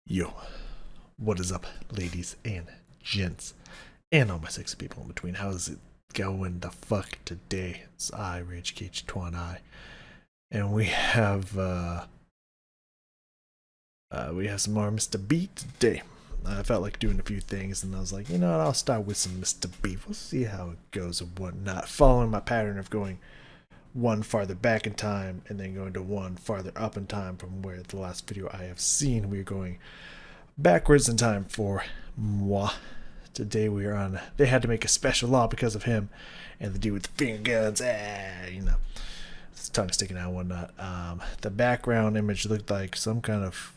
Yo, what is up, ladies and gents, and all my sexy people in between? How's it going the fuck today? It's I, Rage Cage Twan I, and we have some more Mr. B today. I felt like doing a few things, and I was like, you know what, I'll start with some Mr. B. We'll see how it goes and whatnot. Following my pattern of going one farther back in time and then going to one farther up in time from where the last video I have seen. We're going backwards in time for moi. Today we are on. They had to make a special law because of him and the dude with the finger guns. His tongue sticking out and whatnot. The background image looked like some kind of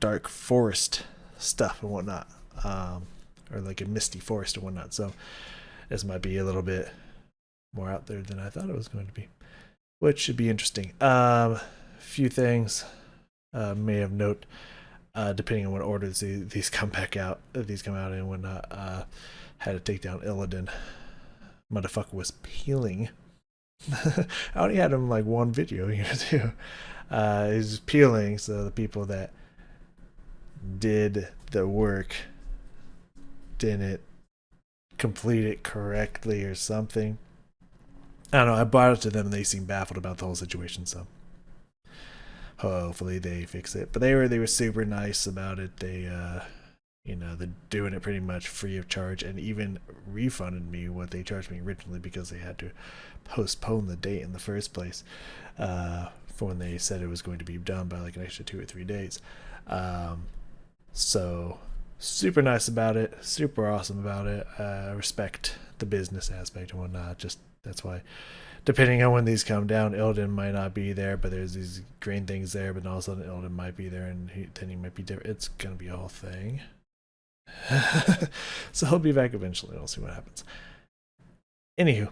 dark forest stuff and whatnot, or like a misty forest and whatnot. So this might be a little bit more out there than I thought it was going to be, which should be interesting. Few things may have note. Depending on what order these come out and whatnot. Had to take down Illidan. Motherfucker was peeling. I only had him like one video here too. He's peeling, so the people that did the work didn't complete it correctly or something. I don't know. I brought it to them and they seemed baffled about the whole situation, so hopefully they fix it. But they were super nice about it. They're doing it pretty much free of charge and even refunded me what they charged me originally because they had to postpone the date in the first place for when they said it was going to be done by like an extra 2 or 3 days. So super nice about it, super awesome about it. Respect the business aspect and whatnot. Just that's why, depending on when these come down, Illidan might not be there, but there's these green things there, but all of a sudden Illidan might be there, and then he might be different. It's gonna be a whole thing. So he'll be back eventually. We'll see what happens. Anywho,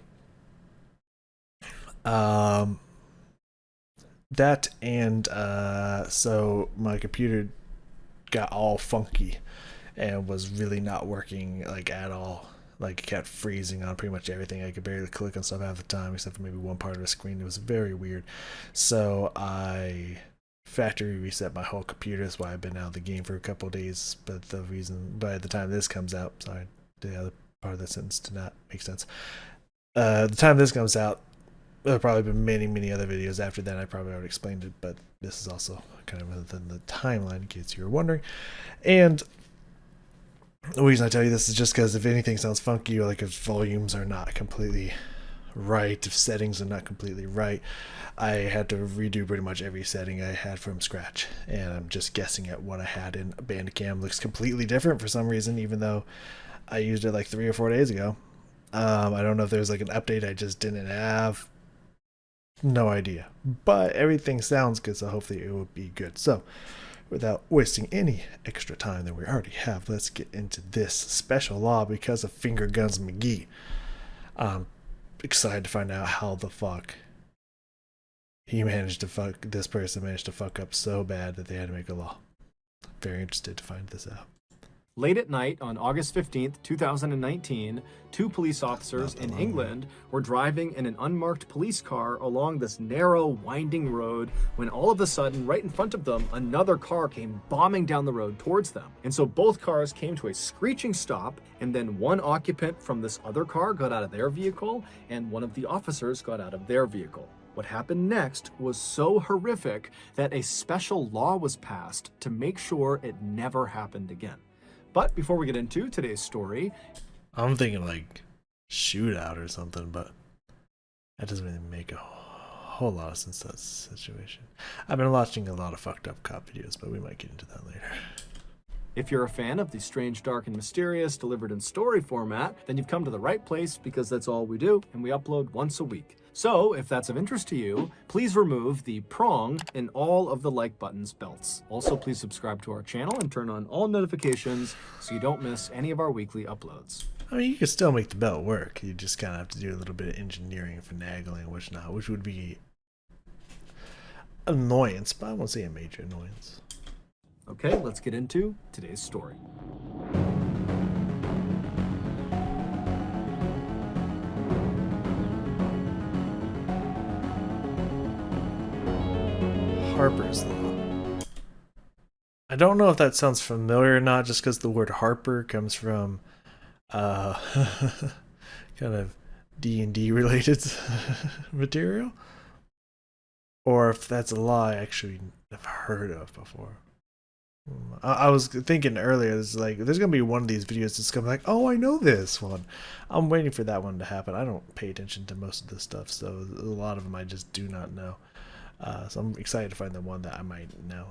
that and so my computer got all funky and was really not working like at all. Like it kept freezing on pretty much everything. I could barely click on stuff half the time except for maybe one part of the screen. It was very weird. So I factory reset my whole computer. That's why I've been out of the game for a couple of days. But the reason by the time this comes out, sorry, the other part of the sentence did not make sense. The time this comes out, there'll probably been many other videos after that. I probably already explained it, but this is also kind of within the timeline in case you were wondering. And the reason I tell you this is just because if anything sounds funky, or like if volumes are not completely right, if settings are not completely right, I had to redo pretty much every setting I had from scratch. And I'm just guessing at what I had in Bandicam looks completely different for some reason, even though I used it like 3 or 4 days ago. I don't know if there's like an update I just didn't have. No idea. But everything sounds good, so hopefully it will be good. So without wasting any extra time than we already have, let's get into this special law because of Finger Guns McGee. I'm excited to find out how the fuck this person managed to fuck up so bad that they had to make a law. Very interested to find this out. Late at night on August 15th, 2019, 2 police officers in England were driving in an unmarked police car along this narrow, winding road when all of a sudden, right in front of them, another car came bombing down the road towards them. And so both cars came to a screeching stop, and then one occupant from this other car got out of their vehicle, and one of the officers got out of their vehicle. What happened next was so horrific that a special law was passed to make sure it never happened again. But before we get into today's story, I'm thinking like shootout or something, but that doesn't really make a whole lot of sense, that situation. I've been watching a lot of fucked up cop videos, but we might get into that later. if you're a fan of the strange, dark, and mysterious delivered in story format, then you've come to the right place because that's all we do, and we upload once a week. So, if that's of interest to you, please remove the prong in all of the like buttons belts. Also, please subscribe to our channel and turn on all notifications so you don't miss any of our weekly uploads. I mean, you can still make the belt work. You just kind of have to do a little bit of engineering, finagling, which would be annoyance, but I won't say a major annoyance. Okay, let's get into today's story. Harper's Law. I don't know if that sounds familiar or not, just because the word Harper comes from uh, kind of D&D related material, or if that's a lie I actually have heard of before. I was thinking earlier, it's like there's gonna be one of these videos that's gonna be like, oh, I know this one. I'm waiting for that one to happen. I don't pay attention to most of this stuff, so a lot of them I just do not know. So I'm excited to find the one that I might know.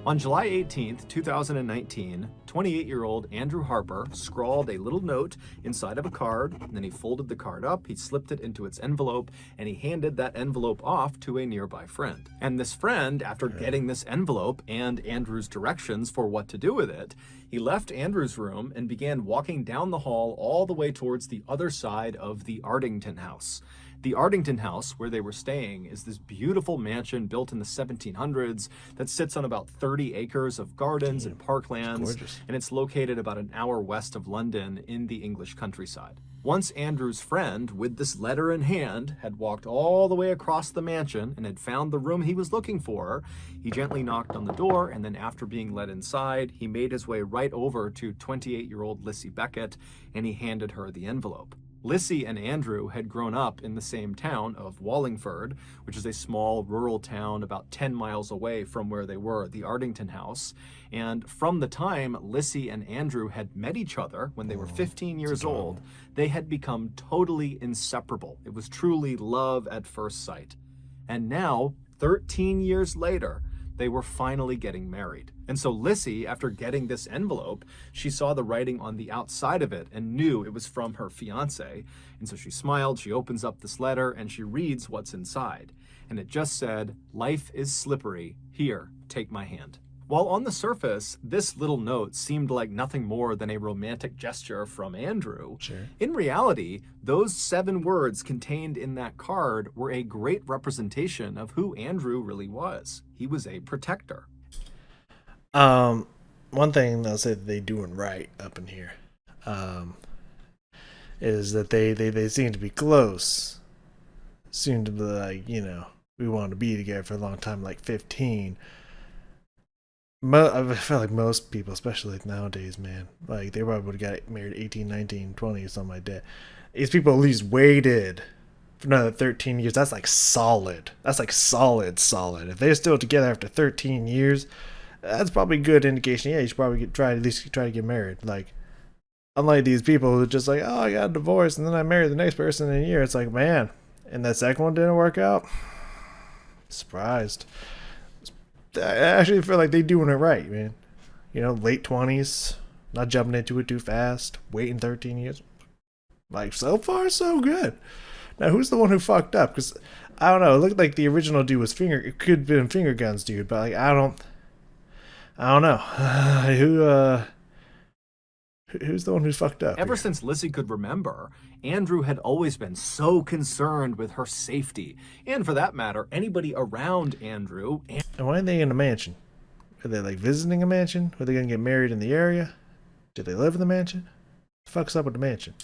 On July 18th, 2019, 28-year-old Andrew Harper scrawled a little note inside of a card, and then he folded the card up, he slipped it into its envelope, and he handed that envelope off to a nearby friend. And this friend, after getting this envelope and Andrew's directions for what to do with it, he left Andrew's room and began walking down the hall all the way towards the other side of the Ardington house. The Ardington house, where they were staying, is this beautiful mansion built in the 1700s that sits on about 30 acres of gardens and parklands, and it's located about an hour west of London in the English countryside. Once Andrew's friend, with this letter in hand, had walked all the way across the mansion and had found the room he was looking for, he gently knocked on the door, and then after being led inside, he made his way right over to 28-year-old Lissy Beckett, and he handed her the envelope. Lissy and Andrew had grown up in the same town of Wallingford, which is a small rural town about 10 miles away from where they were, the Ardington house. And from the time Lissy and Andrew had met each other when they were 15 years old, they had become totally inseparable. It was truly love at first sight. And now, 13 years later, they were finally getting married. And so Lissy, after getting this envelope, she saw the writing on the outside of it and knew it was from her fiance. And so she smiled, she opens up this letter, and she reads what's inside. And it just said, "Life is slippery. Here, take my hand." While on the surface, this little note seemed like nothing more than a romantic gesture from Andrew, in reality, those 7 words contained in that card were a great representation of who Andrew really was. He was a protector. One thing they'll say that they doing right up in here, is that they seem to be close. Seem to be like, we want to be together for a long time, like 15. I feel like most people, especially like nowadays, man, like they probably would have got married 18, 19, 20 or something like that. These people at least waited for another 13 years. That's like solid. That's like solid. If they're still together after 13 years, that's probably a good indication. Yeah, you should probably at least try to get married. Like, unlike these people who are just like, oh, I got a divorce and then I married the next person in a year. It's like, man, and that second one didn't work out. Surprised. I actually feel like they're doing it right, man. Late 20s, not jumping into it too fast, waiting 13 years. Like, so far, so good. Now, who's the one who fucked up? Because, I don't know, it looked like the original dude was it could have been Finger Guns dude, but, like, I don't know. Who's the one who fucked up? Ever since Lissy could remember, Andrew had always been so concerned with her safety, and for that matter, anybody around Andrew. And why are they in a mansion? Are they like visiting a mansion? Are they gonna get married in the area? Do they live in the mansion? What the fuck's up with the mansion?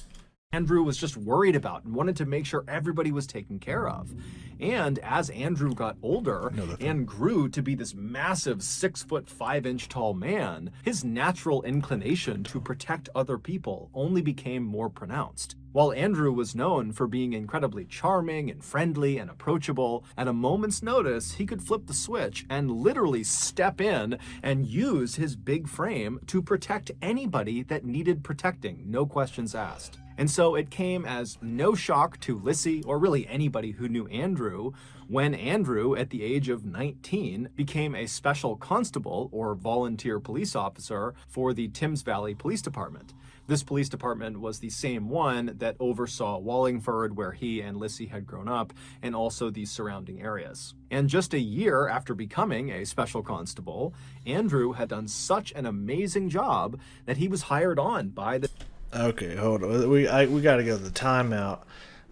Andrew was just worried about and wanted to make sure everybody was taken care of. And as Andrew got older and grew to be this massive 6'5" tall man, his natural inclination to protect other people only became more pronounced. While Andrew was known for being incredibly charming and friendly and approachable, at a moment's notice, he could flip the switch and literally step in and use his big frame to protect anybody that needed protecting, no questions asked. And so it came as no shock to Lissy, or really anybody who knew Andrew, when Andrew, at the age of 19, became a special constable or volunteer police officer for the Thames Valley Police Department. This police department was the same one that oversaw Wallingford, where he and Lissy had grown up, and also the surrounding areas. And just a year after becoming a special constable, Andrew had done such an amazing job that he was hired on by the... Okay, hold on. We gotta go to the timeout.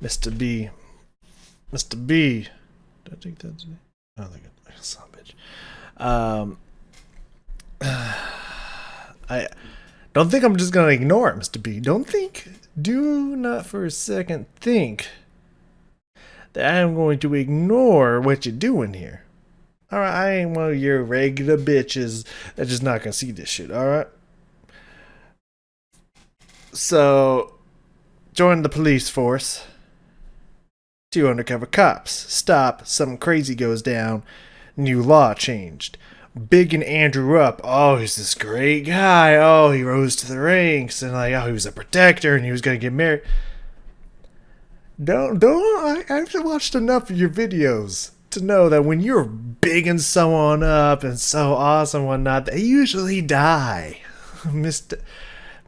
Mr. B. Did I take that today? I don't think I son of a bitch. I don't think I'm just gonna ignore it, Mr. B. Do not for a second think that I'm going to ignore what you're doing here. All right, I ain't one of your regular bitches that just not gonna see this shit. All right. So, join the police force. Two undercover cops. Stop. Something crazy goes down. New law changed. Bigging Andrew up. Oh, he's this great guy. Oh, he rose to the ranks, and like, oh, he was a protector, and he was gonna get married. Don't. I've watched enough of your videos to know that when you're bigging someone up and so awesome and whatnot, they usually die. Mr.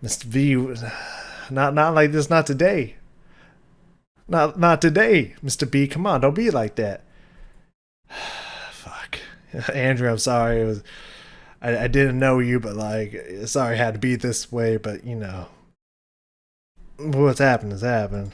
V, not like this. Not today. Not today, Mr. B. Come on, don't be like that. Fuck, Andrew. I'm sorry. It was I didn't know you, but like, sorry, I had to be this way. But you know, what's happened has happened.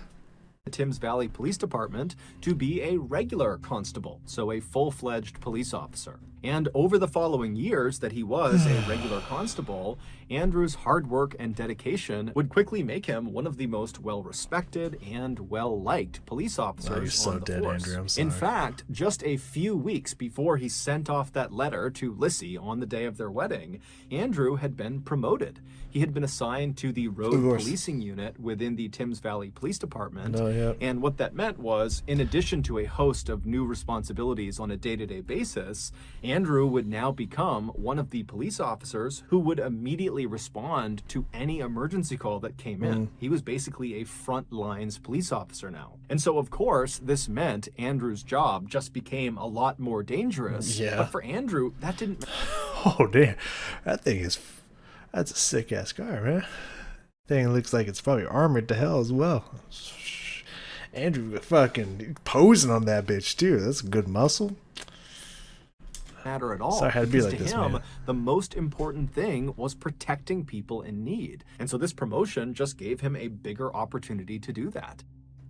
The Thames Valley Police Department to be a regular constable, so a full-fledged police officer. And over the following years that he was a regular constable, Andrew's hard work and dedication would quickly make him one of the most well-respected and well-liked police officers you're so on the dead, force. Andrew. I'm sorry. In fact, just a few weeks before he sent off that letter to Lissy on the day of their wedding, Andrew had been promoted. He had been assigned to the road policing unit within the Thames Valley Police Department. And what that meant was, in addition to a host of new responsibilities on a day-to-day basis, Andrew would now become one of the police officers who would immediately respond to any emergency call that came in. He was basically a front lines police officer now. And so, of course, this meant Andrew's job just became a lot more dangerous. Yeah. But for Andrew, that didn't matter. Oh damn, that's a sick ass car, man. Thing looks like it's probably armored to hell as well. Andrew fucking posing on that bitch too. That's a good muscle. Matter at all. Sorry, I had to be because like to this, him, man. the most important thing was protecting people in need. And so this promotion just gave him a bigger opportunity to do that.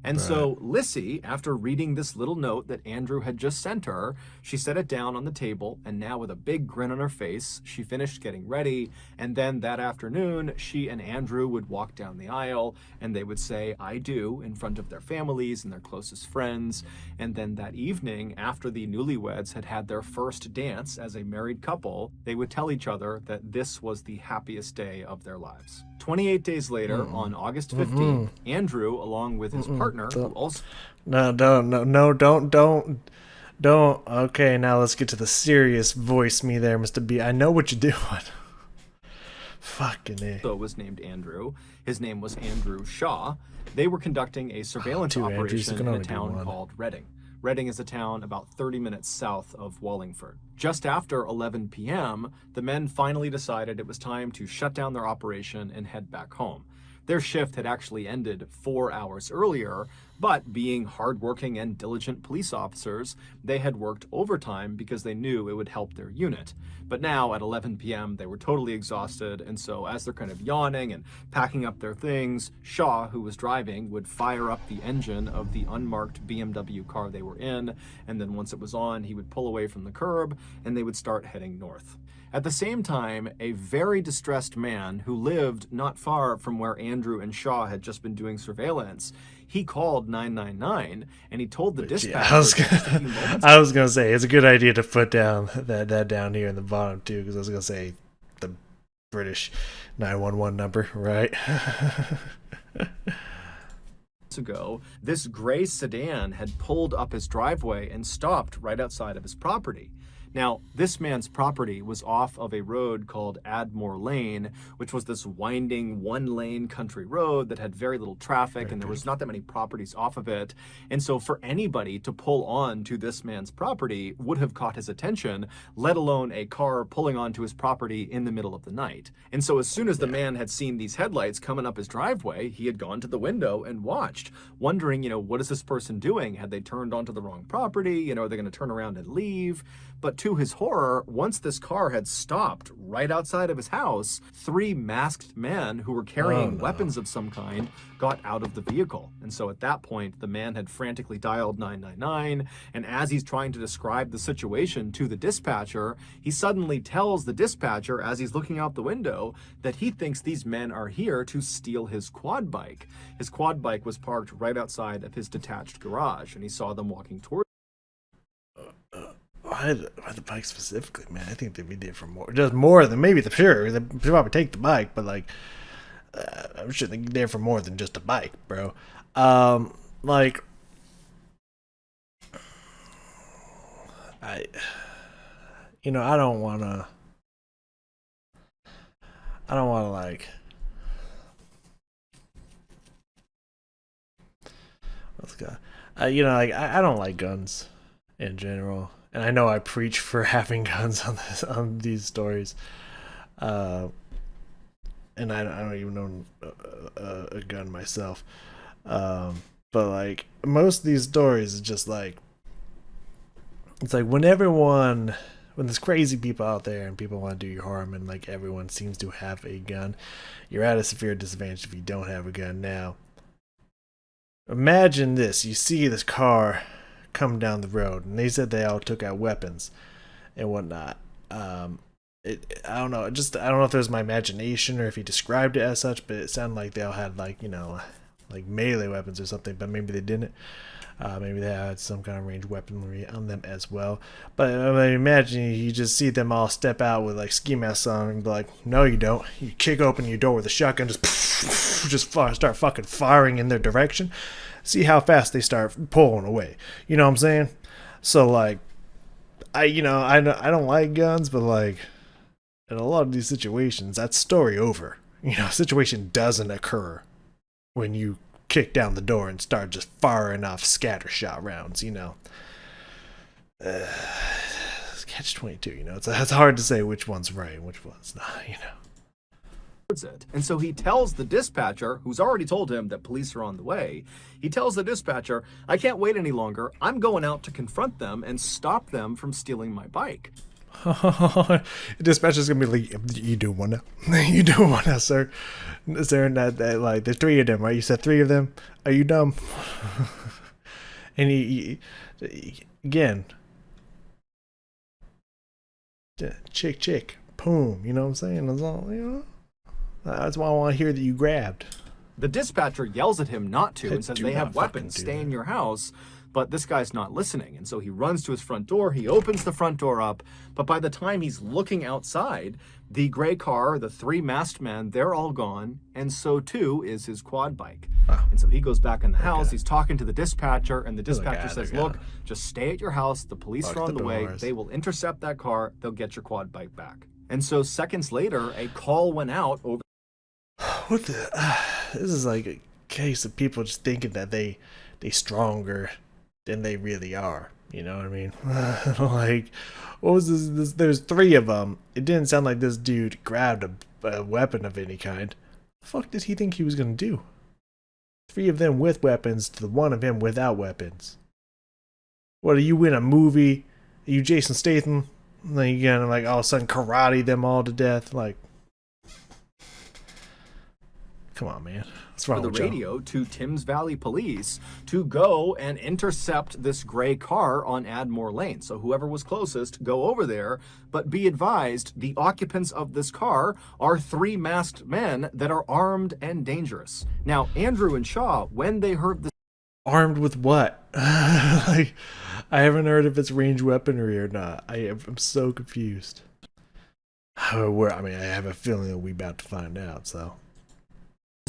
And so Lissy, after reading this little note that Andrew had just sent her, she set it down on the table, and now with a big grin on her face, she finished getting ready, and then that afternoon, she and Andrew would walk down the aisle, and they would say, "I do," in front of their families and their closest friends, and then that evening, after the newlyweds had had their first dance as a married couple, they would tell each other that this was the happiest day of their lives. 28 days later, on August 15th, Andrew, along with his partner, who also... No, don't. Okay, now let's get to the serious voice me there, Mr. B. I know what you're doing. Fucking A. So was named Andrew. His name was Andrew Shaw. They were conducting a surveillance operation in a town called Reading. Reading is a town about 30 minutes south of Wallingford. Just after 11 p.m., the men finally decided it was time to shut down their operation and head back home. Their shift had actually ended 4 hours earlier, but being hardworking and diligent police officers, they had worked overtime because they knew it would help their unit. But now at 11 p.m., they were totally exhausted, and so as they're kind of yawning and packing up their things, Shaw, who was driving, would fire up the engine of the unmarked BMW car they were in, and then once it was on, he would pull away from the curb, and they would start heading north. At the same time, a very distressed man who lived not far from where Andrew and Shaw had just been doing surveillance, he called 999 and he told the dispatcher. I was gonna say it's a good idea to put down that down here in the bottom too, because I was gonna say the British 911 number, right? Ago, this gray sedan had pulled up his driveway and stopped right outside of his property. Now, this man's property was off of a road called Admore Lane, which was this winding one-lane country road that had very little traffic, and there was not that many properties off of it. And so for anybody to pull on to this man's property would have caught his attention, let alone a car pulling onto his property in the middle of the night. And so as soon as the man had seen these headlights coming up his driveway, he had gone to the window and watched, wondering, what is this person doing? Had they turned onto the wrong property? Are they going to turn around and leave? But to his horror, once this car had stopped right outside of his house, 3 masked men who were carrying weapons of some kind got out of the vehicle. And so at that point, the man had frantically dialed 999, and as he's trying to describe the situation to the dispatcher, he suddenly tells the dispatcher, as he's looking out the window, that he thinks these men are here to steal his quad bike. His quad bike was parked right outside of his detached garage, and he saw them walking towards why the bike specifically, man? I think they'd be there for more, just more than maybe the sure. They probably take the bike, but like, I'm sure they're there for more than just a bike, bro. Like, I, I don't wanna like, let's go. Like I don't like guns in general, and I know I preach for having guns on these stories. Uh, and I don't even own a gun myself. But like most of these stories is just like it's like when there's crazy people out there and people want to do you harm and like everyone seems to have a gun, you're at a severe disadvantage if you don't have a gun. Now, imagine this: you see this car come down the road, and they said they all took out weapons and whatnot. I don't know. I don't know if it was my imagination or if he described it as such, but it sounded like they all had like like melee weapons or something. But maybe they didn't. Maybe they had some kind of ranged weaponry on them as well. But I imagine you just see them all step out with like ski masks on and be like, "No, you don't." You kick open your door with a shotgun, just start fucking firing in their direction. See how fast they start pulling away. You know what I'm saying? So like, I don't like guns, but like in a lot of these situations, that's story over. Situation doesn't occur when you kick down the door and start just firing off scattershot rounds. Catch 22. It's hard to say which one's right and which one's not. It. And so he tells the dispatcher, who's already told him that police are on the way, he tells the dispatcher, "I can't wait any longer. I'm going out to confront them and stop them from stealing my bike." The dispatcher's gonna be like, "You do wanna, you do wanna, sir, sir." And that like there's three of them, right? You said three of them. Are you dumb? And he again, chick, boom. You know what I'm saying? That's all. That's why I want to hear that you grabbed. The dispatcher yells at him not to and says they have weapons, stay in your house. But this guy's not listening, and so he runs to his front door. He opens the front door up, but by the time he's looking outside, the gray car, the three masked men, they're all gone, and so too is his quad bike. Wow. And so he goes back in the house. He's talking to the dispatcher, and the dispatcher says, "Look, just stay at your house. The police are on the way. They will intercept that car. They'll get your quad bike back." And so seconds later, a call went out over. What the? This is like a case of people just thinking that they stronger than they really are. You know what I mean? Like, what was this? There's three of them. It didn't sound like this dude grabbed a weapon of any kind. The fuck did he think he was gonna do? Three of them with weapons to the one of him without weapons. What, are you in a movie? Are you Jason Statham? Like, you gonna like all of a sudden karate them all to death? Like, come on, man. What's wrong with the radio to Thames Valley Police to go and intercept this gray car on Admore Lane. So whoever was closest, go over there. But be advised, the occupants of this car are three masked men that are armed and dangerous. Now, Andrew and Shaw, when they heard this... Armed with what? Like, I haven't heard if it's ranged weaponry or not. I'm so confused. I mean, I have a feeling that we're about to find out, so...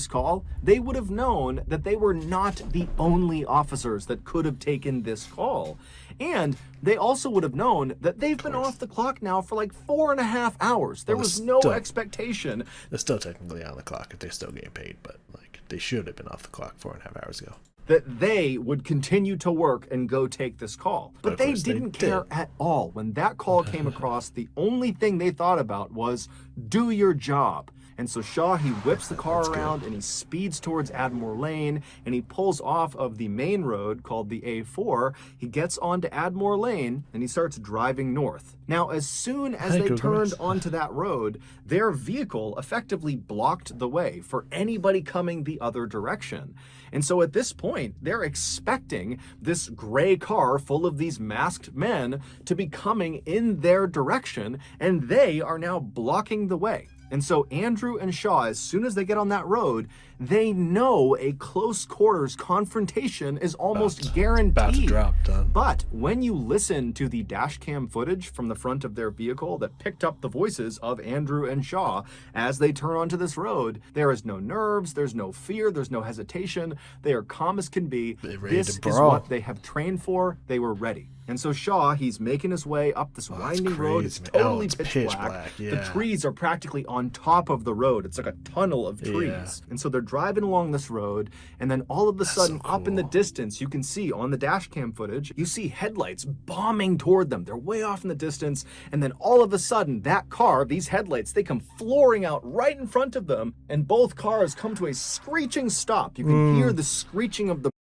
call, they would have known that they were not the only officers that could have taken this call. And they also would have known that they've been off the clock now for like 4.5 hours. There was no expectation. They're still technically on the clock if they're still getting paid, but like they should have been off the clock 4.5 hours ago. That they would continue to work and go take this call. But they didn't care at all. When that call came across, the only thing they thought about was, do your job. And so Shaw, he whips the car around and he speeds towards Admore Lane and he pulls off of the main road called the A4. He gets onto Admore Lane and he starts driving north. Now, as soon as they turned onto that road, their vehicle effectively blocked the way for anybody coming the other direction. And so at this point, they're expecting this gray car full of these masked men to be coming in their direction, and they are now blocking the way. And so Andrew and Shaw, as soon as they get on that road, they know a close quarters confrontation is almost guaranteed. About to drop, done. But when you listen to the dash cam footage from the front of their vehicle that picked up the voices of Andrew and Shaw as they turn onto this road, there is no nerves, there's no fear, there's no hesitation. They are calm as can be. This is what they have trained for. They were ready. And so Shaw, he's making his way up this winding road. It's totally pitch black. Yeah. The trees are practically on top of the road. It's like a tunnel of trees. Yeah. And so they're driving along this road, and then all of a sudden, up in the distance, you can see on the dash cam footage, you see headlights bombing toward them. They're way off in the distance, and then all of a sudden, that car, these headlights, they come flooring out right in front of them, and both cars come to a screeching stop. You can hear the screeching of the...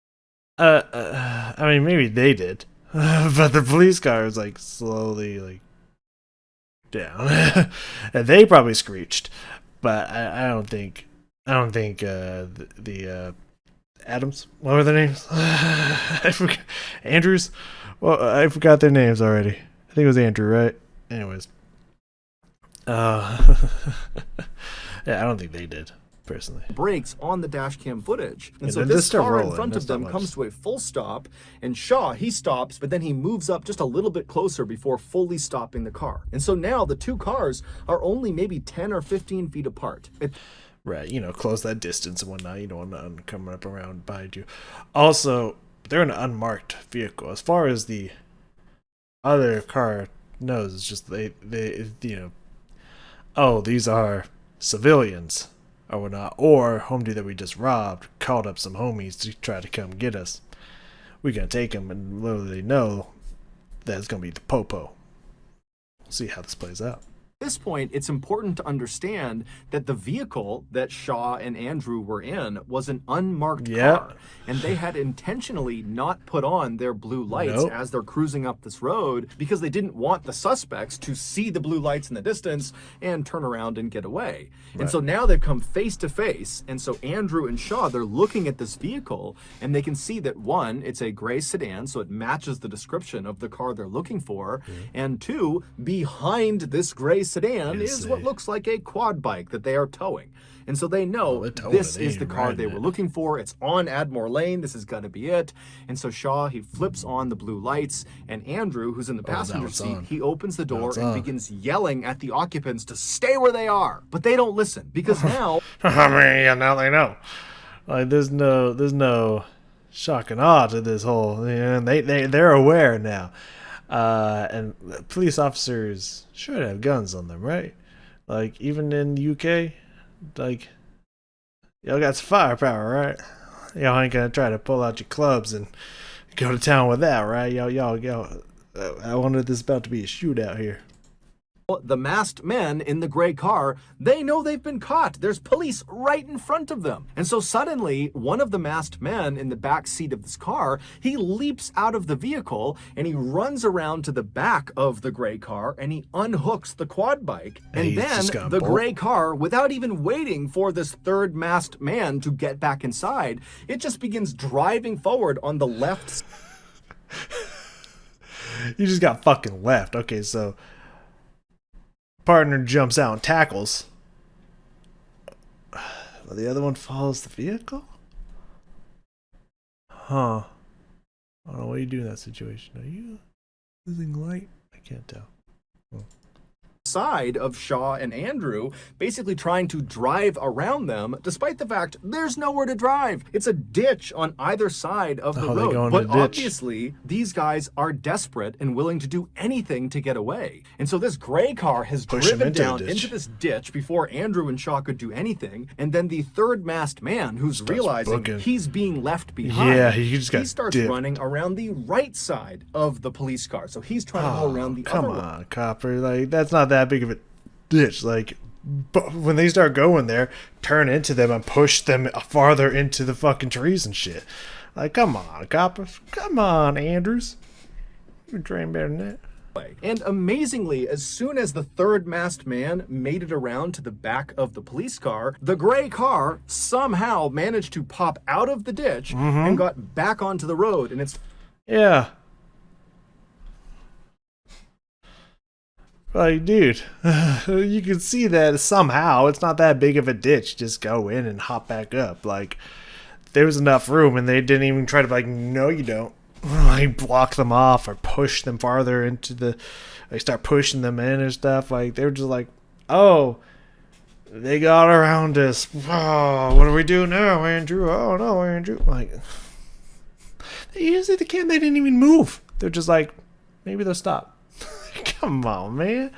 I mean, maybe they did. But the police car is like slowly like down, and they probably screeched. But I don't think the Adams. What were their names? I forgot. Andrews. Well, I forgot their names already. I think it was Andrew, right? Anyways, yeah, I don't think they did. Personally, brakes on the dash cam footage, and so then this car in front of them comes to a full stop, and Shaw, he stops, but then he moves up just a little bit closer before fully stopping the car. And so now the two cars are only maybe 10 or 15 feet apart. Right, close that distance and whatnot. You don't want nothing coming up around behind you. Also, they're in an unmarked vehicle. As far as the other car knows, it's just they oh, these are civilians or whatnot, or homie that we just robbed called up some homies to try to come get us. We're gonna take them, and literally know that it's gonna be the popo. We'll see how this plays out. At this point, it's important to understand that the vehicle that Shaw and Andrew were in was an unmarked car, and they had intentionally not put on their blue lights as they're cruising up this road because they didn't want the suspects to see the blue lights in the distance and turn around and get away. And so now they've come face to face, and so Andrew and Shaw, they're looking at this vehicle, and they can see that one, it's a gray sedan, so it matches the description of the car they're looking for, and two, behind this gray sedan is what looks like a quad bike that they are towing. And so they know this is the car they were looking for. It's on Admore Lane. This has got to be it. And so Shaw, he flips on the blue lights, and Andrew, who's in the passenger seat, he opens the door and begins yelling at the occupants to stay where they are. But they don't listen because now... I mean, now they know. Like, there's no shock and awe to this whole... they're aware now. And police officers should have guns on them, right? Like, even in the UK, like, y'all got some firepower, right? Y'all ain't gonna try to pull out your clubs and go to town with that, right? Y'all. I wonder this is about to be a shootout here. The masked men in the gray car, they know they've been caught. There's police right in front of them. And so suddenly, one of the masked men in the back seat of this car, he leaps out of the vehicle and he runs around to the back of the gray car and he unhooks the quad bike. And then the gray car, without even waiting for this third masked man to get back inside, it just begins driving forward on the left. You just got fucking left. Okay, so... partner jumps out and tackles. The other one follows the vehicle? Huh. I don't know what you do in that situation. Are you losing light? I can't tell. Side of Shaw and Andrew, basically trying to drive around them, despite the fact there's nowhere to drive. It's a ditch on either side of the road. But obviously, these guys are desperate and willing to do anything to get away. And so this gray car has driven down into this ditch before Andrew and Shaw could do anything. And then the third masked man, who's realizing he's being left behind, he starts running around the right side of the police car. So he's trying to go around the other one. Come on, copper. Like, that's not that big of a ditch. Like, but when they start going there, turn into them and push them farther into the fucking trees and shit. Like, come on, copper. Come on, Andrews. You're trained better than that. And amazingly, as soon as the third masked man made it around to the back of the police car, the gray car somehow managed to pop out of the ditch and got back onto the road. And it's Like, dude, you can see that somehow it's not that big of a ditch. Just go in and hop back up. Like, there was enough room, and they didn't even try to be like, no, you don't. Like, block them off or push them farther into the. Like, start pushing them in and stuff. Like, they were just like, oh, they got around us. Oh, what do we do now, Andrew? Oh no, Andrew. Like, they usually they can't. They didn't even move. They're just like, maybe they'll stop. Come on, man.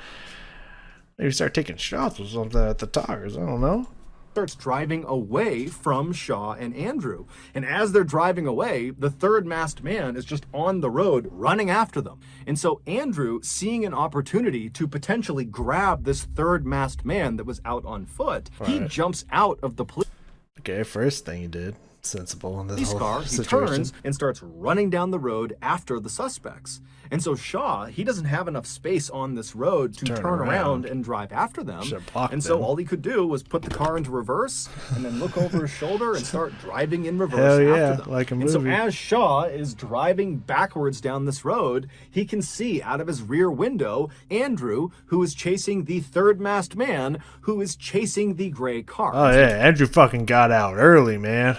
Maybe start taking shots or something at the tires. I don't know. Starts driving away from Shaw and Andrew. And as they're driving away, the third masked man is just on the road running after them. And so Andrew, seeing an opportunity to potentially grab this third masked man that was out on foot, he jumps out of the police. Okay, first thing he did, sensible in this whole car, he situation. turns and starts running down the road after the suspects. And so Shaw, he doesn't have enough space on this road to turn around and drive after them. And so all he could do was put the car into reverse and then look over his shoulder and start driving in reverse after them. Like a movie. And so as Shaw is driving backwards down this road, he can see out of his rear window Andrew, who is chasing the third masked man, who is chasing the gray car. Oh yeah, Andrew fucking got out early, man.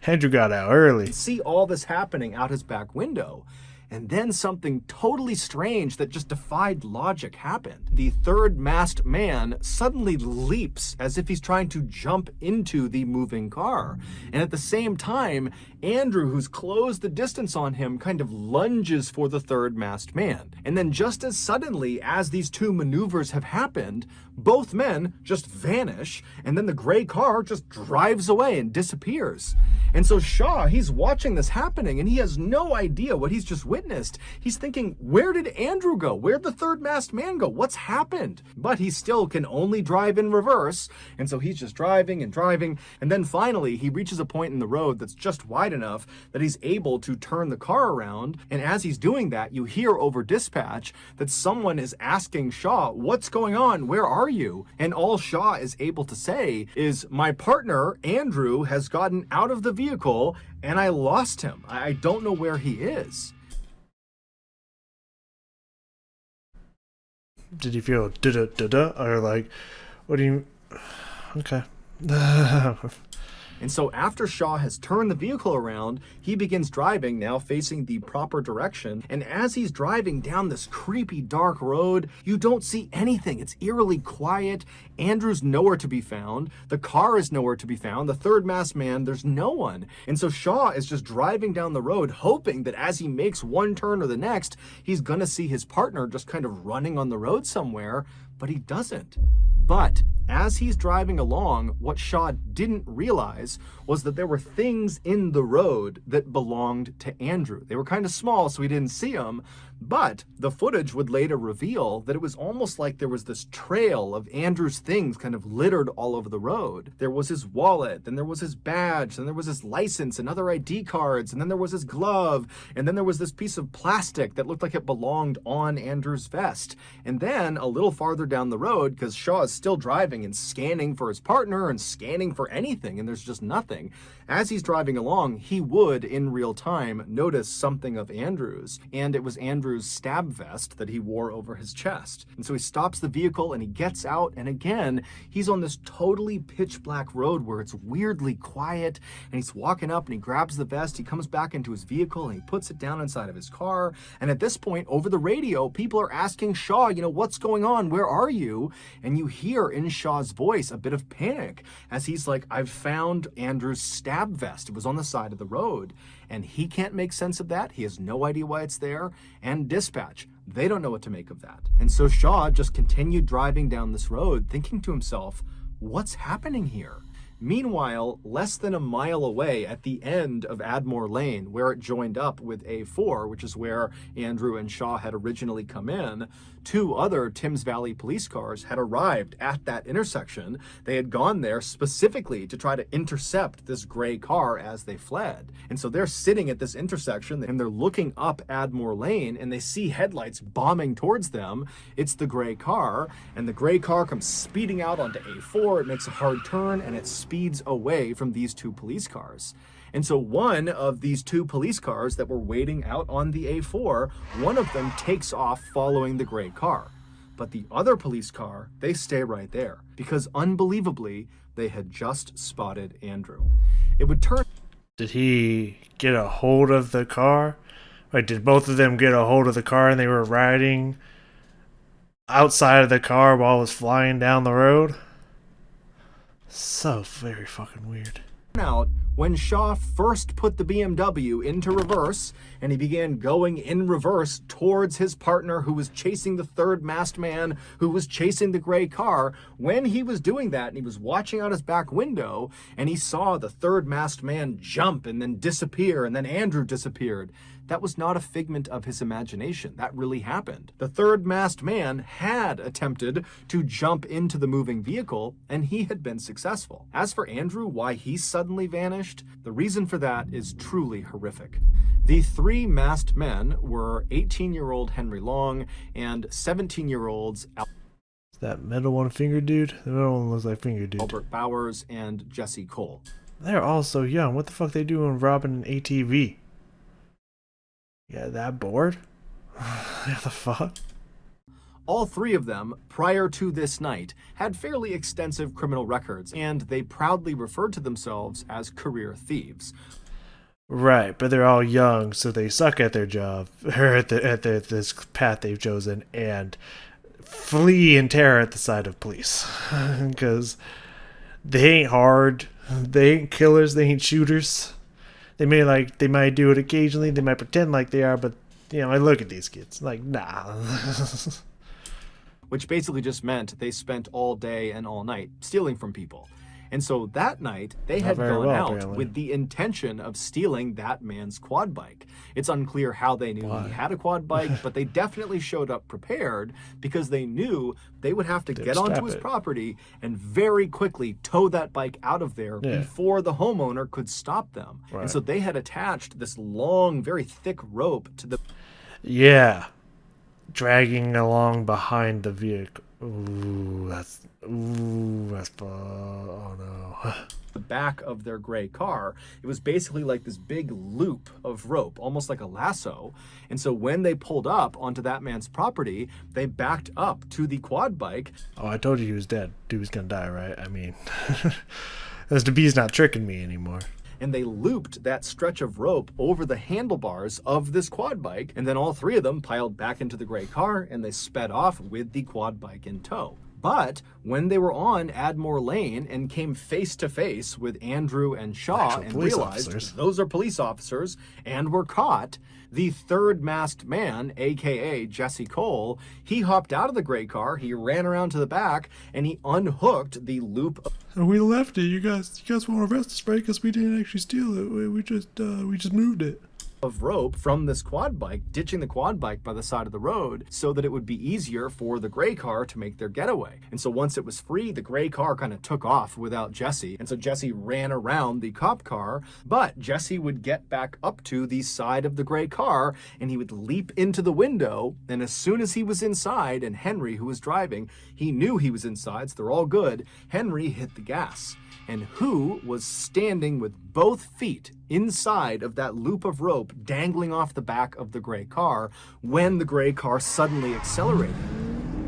Andrew got out early. See all this happening out his back window. And then something totally strange that just defied logic happened. The third masked man suddenly leaps as if he's trying to jump into the moving car. And at the same time, Andrew, who's closed the distance on him, kind of lunges for the third masked man. And then just as suddenly as these two maneuvers have happened, both men just vanish, and then the gray car just drives away and disappears. And so Shaw, he's watching this happening, and he has no idea what he's just witnessed. He's thinking, where did Andrew go? Where'd the third masked man go? What's happened? But he still can only drive in reverse, and so he's just driving and driving, and then finally he reaches a point in the road that's just wide enough that he's able to turn the car around, and as he's doing that, you hear over dispatch that someone is asking Shaw, what's going on? Where are you? And all Shaw is able to say is, my partner, Andrew, has gotten out of the vehicle and I lost him. I don't know where he is. Did you feel da-da-da-da? Or like, what do you... Okay. And so after Shaw has turned the vehicle around, he begins driving, now facing the proper direction. And as he's driving down this creepy dark road, you don't see anything. It's eerily quiet. Andrew's nowhere to be found. The car is nowhere to be found. The third masked man, there's no one. And so Shaw is just driving down the road, hoping that as he makes one turn or the next, he's gonna see his partner just kind of running on the road somewhere, but he doesn't. But as he's driving along, what Shaw didn't realize was that there were things in the road that belonged to Andrew. They were kind of small, so he didn't see them, but the footage would later reveal that it was almost like there was this trail of Andrew's things kind of littered all over the road. There was his wallet, then there was his badge, then there was his license and other ID cards, and then there was his glove, and then there was this piece of plastic that looked like it belonged on Andrew's vest. And then a little farther down the road, because Shaw is still driving and scanning for his partner and scanning for anything, and there's just nothing. As he's driving along, he would, in real time, notice something of Andrew's, and it was Andrew's stab vest that he wore over his chest. And so he stops the vehicle and he gets out, and again, he's on this totally pitch black road where it's weirdly quiet, and he's walking up and he grabs the vest, he comes back into his vehicle and he puts it down inside of his car, and at this point, over the radio, people are asking Shaw, what's going on? Where are you? And you hear in Shaw's voice a bit of panic as he's like, I've found Andrew's stab vest. It was on the side of the road. And he can't make sense of that. He has no idea why it's there. And dispatch, they don't know what to make of that. And so Shaw just continued driving down this road, thinking to himself, what's happening here? Meanwhile, less than a mile away at the end of Admore Lane, where it joined up with A4, which is where Andrew and Shaw had originally come in, two other Thames Valley police cars had arrived at that intersection. They had gone there specifically to try to intercept this gray car as they fled. And so they're sitting at this intersection and they're looking up Admore Lane and they see headlights bombing towards them. It's the gray car, and the gray car comes speeding out onto A4. It makes a hard turn and it speeds away from these two police cars. And so one of these two police cars that were waiting out on the A4, one of them takes off following the gray car. But the other police car, they stay right there because unbelievably, they had just spotted Andrew. It would turn. Did he get a hold of the car? Like, did both of them get a hold of the car and they were riding outside of the car while it was flying down the road? So very fucking weird. Out when Shaw first put the BMW into reverse and he began going in reverse towards his partner who was chasing the third masked man who was chasing the gray car. When he was doing that and he was watching out his back window and he saw the third masked man jump and then disappear and then Andrew disappeared. That was not a figment of his imagination. That really happened. The third masked man had attempted to jump into the moving vehicle, and he had been successful. As for Andrew, why he suddenly vanished, the reason for that is truly horrific. The three masked men were 18-year-old Henry Long and 17-year-olds That middle one finger dude? The middle one looks like finger dude. Albert Bowers and Jesse Cole. They're all so young. What the fuck they doing robbing an ATV? Yeah, that bored? What the fuck? All three of them, prior to this night, had fairly extensive criminal records, and they proudly referred to themselves as career thieves. Right, but they're all young, so they suck at their job, or at this path they've chosen, and flee in terror at the sight of police. Because they ain't hard, they ain't killers, they ain't shooters. They might do it occasionally, they might pretend like they are, but, I look at these kids, like, nah. Which basically just meant they spent all day and all night stealing from people. And so that night, they had gone out with the intention of stealing that man's quad bike. It's unclear how they knew he had a quad bike, but they definitely showed up prepared because they knew they would have to get onto his property and very quickly tow that bike out of there before the homeowner could stop them. Right. And so they had attached this long, very thick rope to the... Yeah. Dragging along behind the vehicle. Ooh, that's oh no. The back of their gray car. It was basically like this big loop of rope, almost like a lasso. And so when they pulled up onto that man's property, they backed up to the quad bike. Oh, I told you he was dead. Dude was gonna die, right? I mean, the bee's not tricking me anymore. And they looped that stretch of rope over the handlebars of this quad bike, and then all three of them piled back into the gray car, and they sped off with the quad bike in tow. But when they were on Admore Lane and came face to face with Andrew and Shaw and realized those are police officers and were caught, the third masked man, aka Jesse Cole, he hopped out of the gray car, he ran around to the back, and he unhooked the loop. And we left it. You guys won't arrest us, right? Because we didn't actually steal it. We just moved it. Of rope from this quad bike, ditching the quad bike by the side of the road so that it would be easier for the gray car to make their getaway. And so once it was free, the gray car kind of took off without Jesse. And so Jesse ran around the cop car, but Jesse would get back up to the side of the gray car and he would leap into the window. And as soon as he was inside, and Henry, who was driving, he knew he was inside, so they're all good, Henry hit the gas. And who was standing with both feet inside of that loop of rope dangling off the back of the gray car when the gray car suddenly accelerated?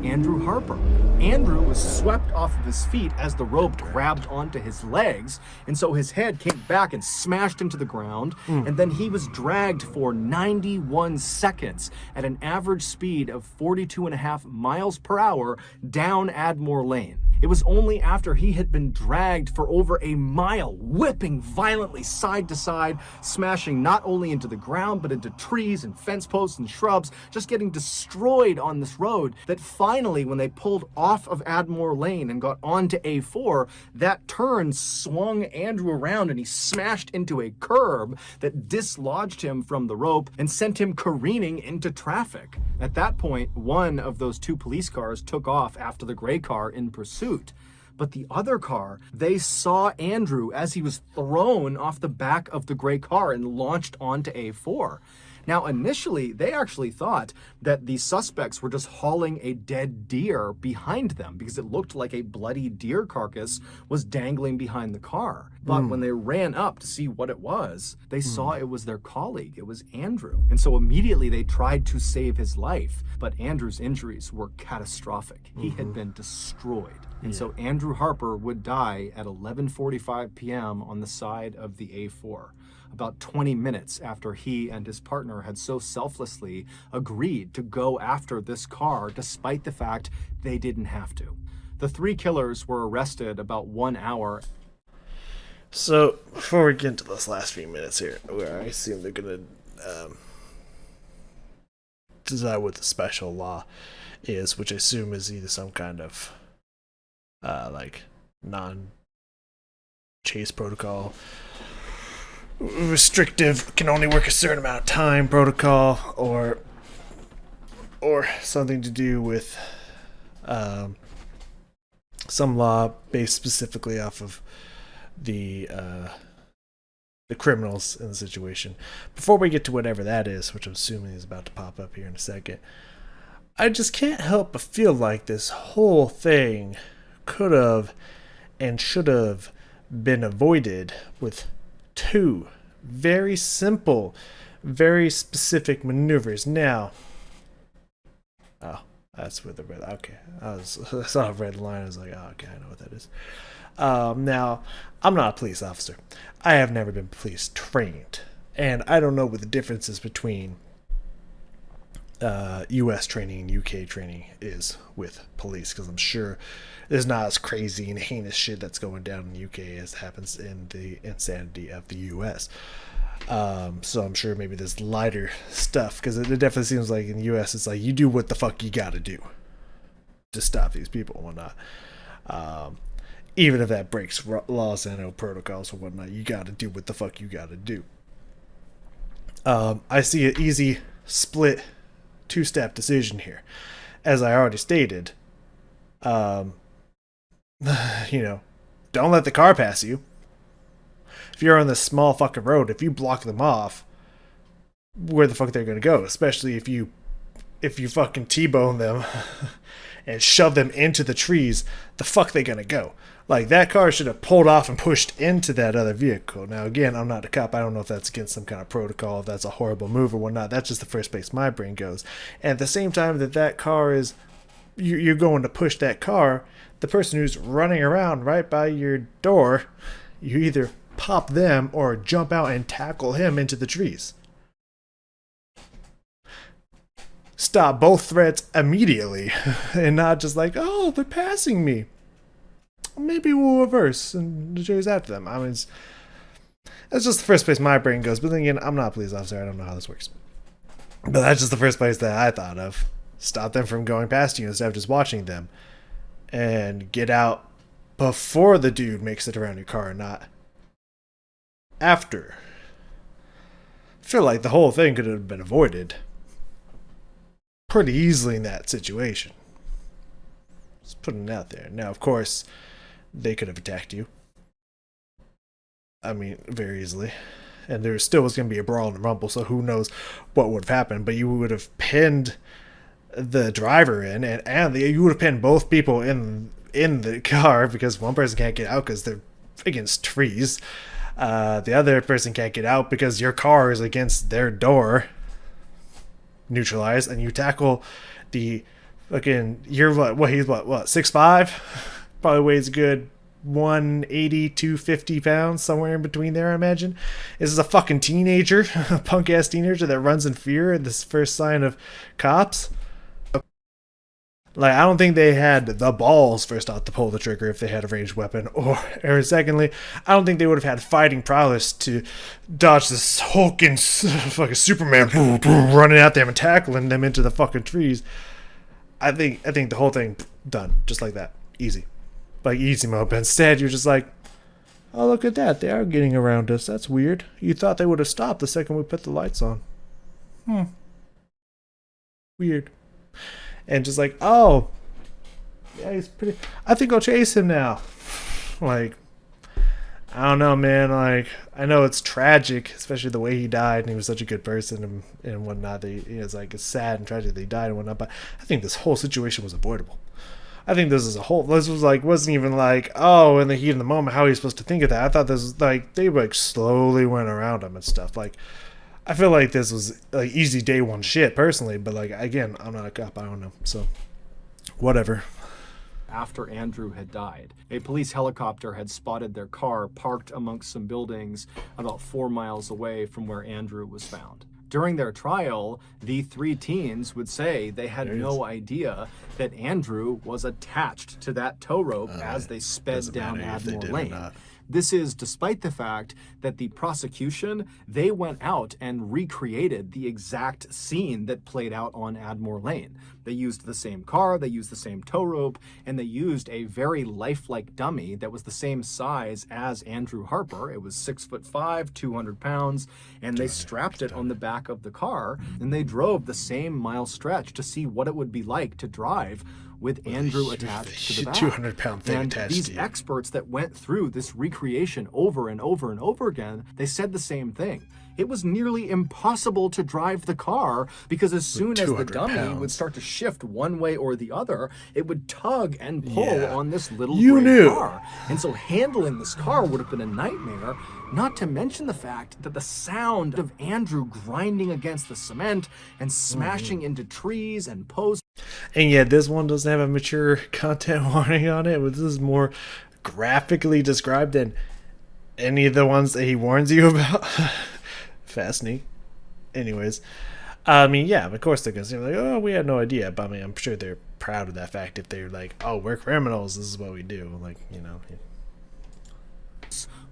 Andrew Harper. Andrew was swept off of his feet as the rope grabbed onto his legs, and so his head came back and smashed into the ground, and then he was dragged for 91 seconds at an average speed of 42.5 miles per hour down Admore Lane. It was only after he had been dragged for over a mile, whipping violently side to side, smashing not only into the ground, but into trees and fence posts and shrubs, just getting destroyed on this road, that finally, when they pulled off of Admore Lane and got onto A4, that turn swung Andrew around and he smashed into a curb that dislodged him from the rope and sent him careening into traffic. At that point, one of those two police cars took off after the gray car in pursuit. But the other car, they saw Andrew as he was thrown off the back of the gray car and launched onto A4. Now, initially, they actually thought that the suspects were just hauling a dead deer behind them because it looked like a bloody deer carcass was dangling behind the car. But when they ran up to see what it was, they saw it was their colleague. It was Andrew. And so immediately they tried to save his life. But Andrew's injuries were catastrophic. He had been destroyed. And so Andrew Harper would die at 11:45 p.m. on the side of the A4, about 20 minutes after he and his partner had so selflessly agreed to go after this car despite the fact they didn't have to. The three killers were arrested about 1 hour. So, before we get into this last few minutes here, where I assume they're going to decide what the special law is, which I assume is either some kind of like non-chase protocol, restrictive, can only work a certain amount of time protocol, or something to do with some law based specifically off of the criminals in the situation. Before we get to whatever that is, which I'm assuming is about to pop up here in a second, I just can't help but feel like this whole thing could have and should have been avoided with two very simple, very specific maneuvers. Now, oh, that's where the red. Okay, I saw a red line. I was like, oh, okay, I know what that is. Now, I'm not a police officer. I have never been police trained, and I don't know what the difference is between U.S. training and U.K. training is with police, because I'm sure there's not as crazy and heinous shit that's going down in the U.K. as happens in the insanity of the U.S. So I'm sure maybe there's lighter stuff, because it definitely seems like in the U.S. it's like you do what the fuck you gotta do to stop these people and whatnot. Even if that breaks laws and protocols or whatnot, you gotta do what the fuck you gotta do. I see an easy split two-step decision here. As I already stated, don't let the car pass you. If you're on this small fucking road, if you block them off, where the fuck they're gonna go? Especially if you fucking T-bone them and shove them into the trees, the fuck they gonna go? Like, that car should have pulled off and pushed into that other vehicle. Now, again, I'm not a cop. I don't know if that's against some kind of protocol, if that's a horrible move or whatnot. That's just the first place my brain goes. And at the same time that car is, you're going to push that car, the person who's running around right by your door, you either pop them or jump out and tackle him into the trees. Stop both threats immediately and not just like, oh, they're passing me. Maybe we'll reverse and chase after them. I mean, that's just the first place my brain goes. But then again, I'm not a police officer. I don't know how this works. But that's just the first place that I thought of. Stop them from going past you instead of just watching them. And get out before the dude makes it around your car, not after. I feel like the whole thing could have been avoided pretty easily in that situation. Just putting it out there. Now, of course, they could have attacked you. I mean, very easily. And there still was going to be a brawl and a rumble, so who knows what would have happened. But you would have pinned the driver in, and you would have pinned both people in the car, because one person can't get out because they're against trees. The other person can't get out because your car is against their door. Neutralized, and you tackle the fucking, he's what 6'5", probably weighs a good 180 250 pounds, somewhere in between there, I imagine. This is a fucking teenager, a punk ass teenager that runs in fear at this first sign of cops. Like, I don't think they had the balls first off to pull the trigger if they had a ranged weapon, or secondly, I don't think they would have had fighting prowess to dodge this hulking fucking Superman running at them and tackling them into the fucking trees. I think the whole thing done just like that, easy, like easy mode. But instead, you're just like, oh, look at that, they are getting around us. That's weird. You thought they would have stopped the second we put the lights on. Weird. And just like, oh, yeah, he's pretty, I think I'll chase him now. Like, I don't know, man. Like, I know it's tragic, especially the way he died, and he was such a good person and whatnot. That it's like it's sad and tragic that he died and whatnot. But I think this whole situation was avoidable. I think this is a whole. This was like wasn't even like in the heat of the moment how he's supposed to think of that. I thought this was like they like slowly went around him and stuff. Like I feel like this was like easy day one shit personally, but like again, I'm not a cop. I don't know, so whatever. After Andrew had died, a police helicopter had spotted their car parked amongst some buildings about 4 miles away from where Andrew was found. During their trial, the three teens would say they had no idea that Andrew was attached to that tow rope as they sped down Admiral Lane. This is despite the fact that the prosecution, they went out and recreated the exact scene that played out on Admiral Lane. They used the same car, they used the same tow rope, and they used a very lifelike dummy that was the same size as Andrew Harper. It was 6'5", 200 pounds, and they strapped it on the back of the car, and they drove the same mile stretch to see what it would be like to drive with Andrew attached to the back. 200-pound thing and attached these to you. experts that went through this recreation over and over and over again, they said the same thing. It was nearly impossible to drive the car because as soon as the dummy would start to shift one way or the other, it would tug and pull on this little gray car. And so handling this car would have been a nightmare, not to mention the fact that the sound of Andrew grinding against the cement and smashing into trees and posts. And yet this one doesn't have a mature content warning on it. This is more graphically described than any of the ones that he warns you about. Fascinating. Anyways, I mean, yeah, of course they're going to say, like, oh, we had no idea. But I mean, I'm sure they're proud of that fact if they're like, oh, we're criminals. This is what we do. Like, you know.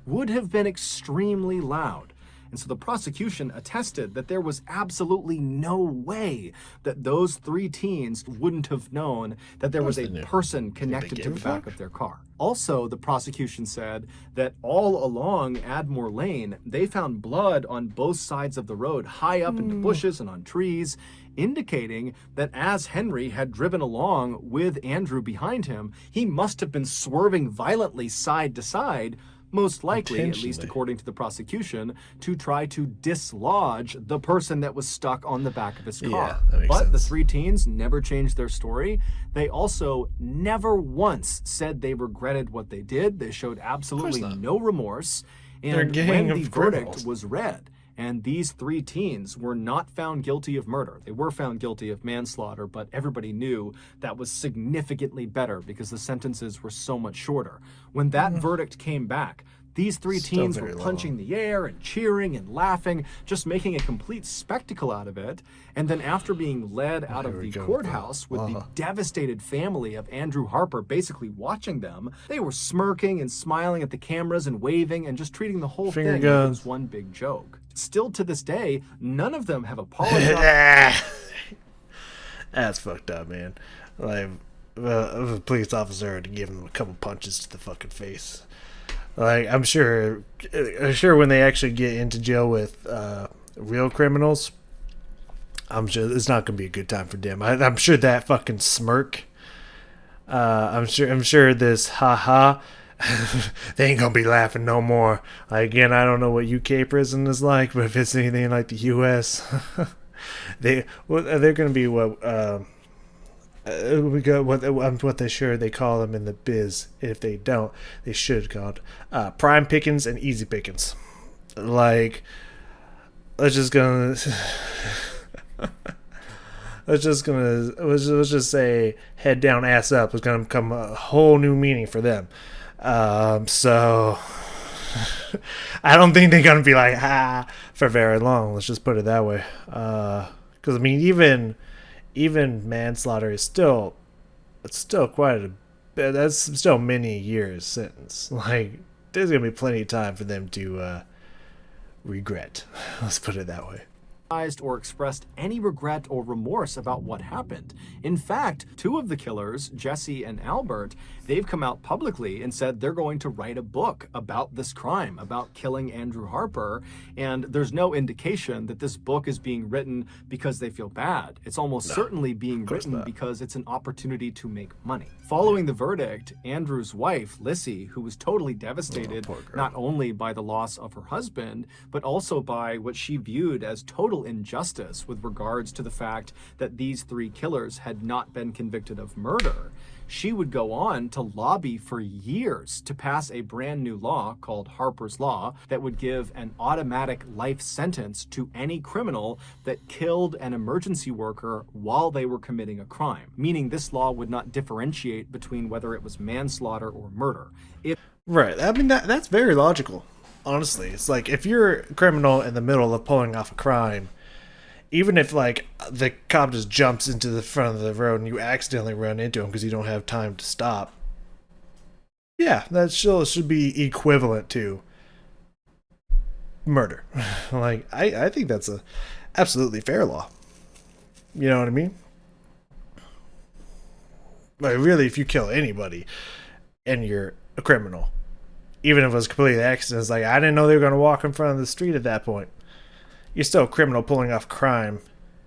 Would have been extremely loud. And so the prosecution attested that there was absolutely no way that those three teens wouldn't have known that there was a person connected to the back of their car. Also, the prosecution said that all along Admore Lane, they found blood on both sides of the road, high up into bushes and on trees, indicating that as Henry had driven along with Andrew behind him, he must have been swerving violently side to side, most likely, at least according to the prosecution, to try to dislodge the person that was stuck on the back of his car. But the three teens never changed their story. They also never once said they regretted what they did. They showed absolutely no remorse. And when the verdict was read, and these three teens were not found guilty of murder. They were found guilty of manslaughter, but everybody knew that was significantly better because the sentences were so much shorter. When that verdict came back, these three teens were punching the air and cheering and laughing, just making a complete spectacle out of it. And then after being led out of the courthouse with the devastated family of Andrew Harper basically watching them, they were smirking and smiling at the cameras and waving and just treating the whole thing as one big joke. Still to this day, none of them have apologized. That's fucked up, man. Like, a police officer to give him a couple punches to the fucking face. Like, I'm sure when they actually get into jail with real criminals, I'm sure it's not gonna be a good time for them. I'm sure that fucking smirk. I'm sure this haha. They ain't gonna be laughing no more. Like, again, I don't know what UK prison is like, but if it's anything like the US, they're gonna be what they call them in the biz. If they don't, they should call it prime pickings and easy pickings. Like, let's just say head down, ass up is gonna become a whole new meaning for them. So I don't think they're gonna be like for very long. Let's just put it that way. Because I mean, even manslaughter is still quite a that's still many years sentence. Like, there's gonna be plenty of time for them to regret. Let's put it that way. or expressed any regret or remorse about what happened. In fact, two of the killers, Jesse and Albert, they've come out publicly and said they're going to write a book about this crime, about killing Andrew Harper, and there's no indication that this book is being written because they feel bad. It's almost No, certainly being of course written not. because it's an opportunity to make money. Following the verdict, Andrew's wife, Lissy, who was totally devastated poor girl. not only by the loss of her husband, but also by what she viewed as total injustice with regards to the fact that these three killers had not been convicted of murder. She would go on to lobby for years to pass a brand new law called Harper's Law that would give an automatic life sentence to any criminal that killed an emergency worker while they were committing a crime, meaning this law would not differentiate between whether it was manslaughter or murder. If Right. I mean, that's very logical. Honestly, it's like if you're a criminal in the middle of pulling off a crime, even if like the cop just jumps into the front of the road and you accidentally run into him because you don't have time to stop, yeah, that still should be equivalent to murder. Like I think that's a absolutely fair law. You know what I mean? Like really, if you kill anybody and you're a criminal, even if it was completely accident, it's like I didn't know they were going to walk in front of the street at that point. You're still a criminal pulling off crime,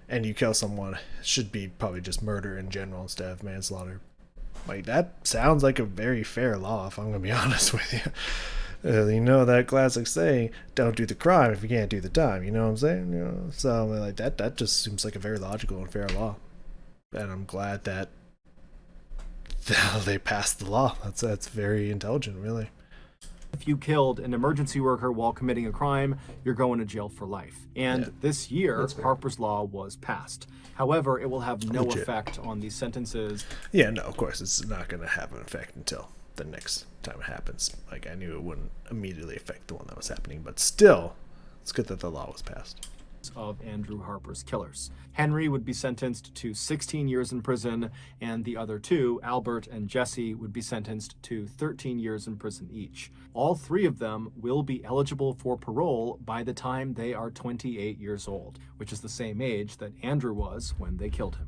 and you kill someone. It should be probably just murder in general instead of manslaughter. Like that sounds like a very fair law, if I'm going to be honest with you. You know that classic saying, "Don't do the crime if you can't do the time." You know what I'm saying? You know, so like that just seems like a very logical and fair law, and I'm glad that they passed the law. That's very intelligent, really. you killed an emergency worker while committing a crime, you're going to jail for life. And Yeah, this year, that's fair. Harper's Law was passed. However, it will have no Legit. effect on these sentences. Yeah, no, of course, it's not going to have an effect until the next time it happens. Like, I knew it wouldn't immediately affect the one that was happening, but still, it's good that the law was passed. Of Andrew Harper's killers. Henry would be sentenced to 16 years in prison, and the other two, Albert and Jesse, would be sentenced to 13 years in prison each. All three of them will be eligible for parole by the time they are 28 years old, which is the same age that Andrew was when they killed him.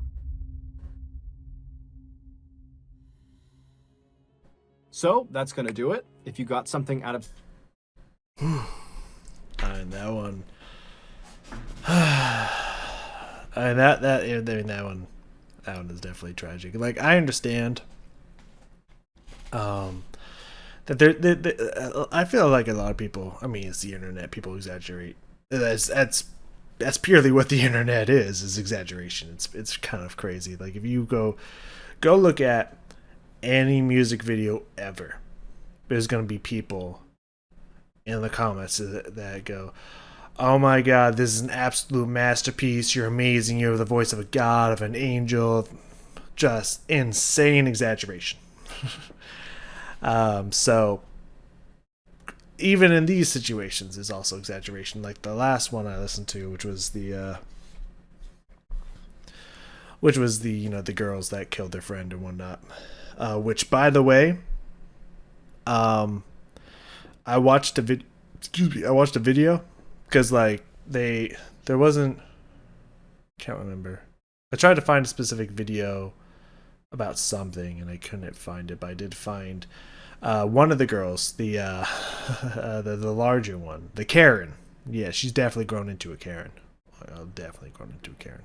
So that's going to do it. If you got something out of And that one, that one is definitely tragic. Like, I understand, that I feel like a lot of people. I mean, it's the internet. People exaggerate. That's purely what the internet is exaggeration. It's kind of crazy. Like, if you go look at any music video ever, there's gonna be people in the comments that go, "Oh my God, this is an absolute masterpiece. You're amazing. You have the voice of a god, of an angel." Just insane exaggeration. So even in these situations, there's also exaggeration. Like the last one I listened to, which was the the girls that killed their friend and whatnot. Which, by the way, I watched a video because like there wasn't, can't remember. I tried to find a specific video about something and I couldn't find it, but I did find one of the girls, the the larger one, the Karen. Yeah, she's definitely grown into a Karen. Definitely grown into a Karen.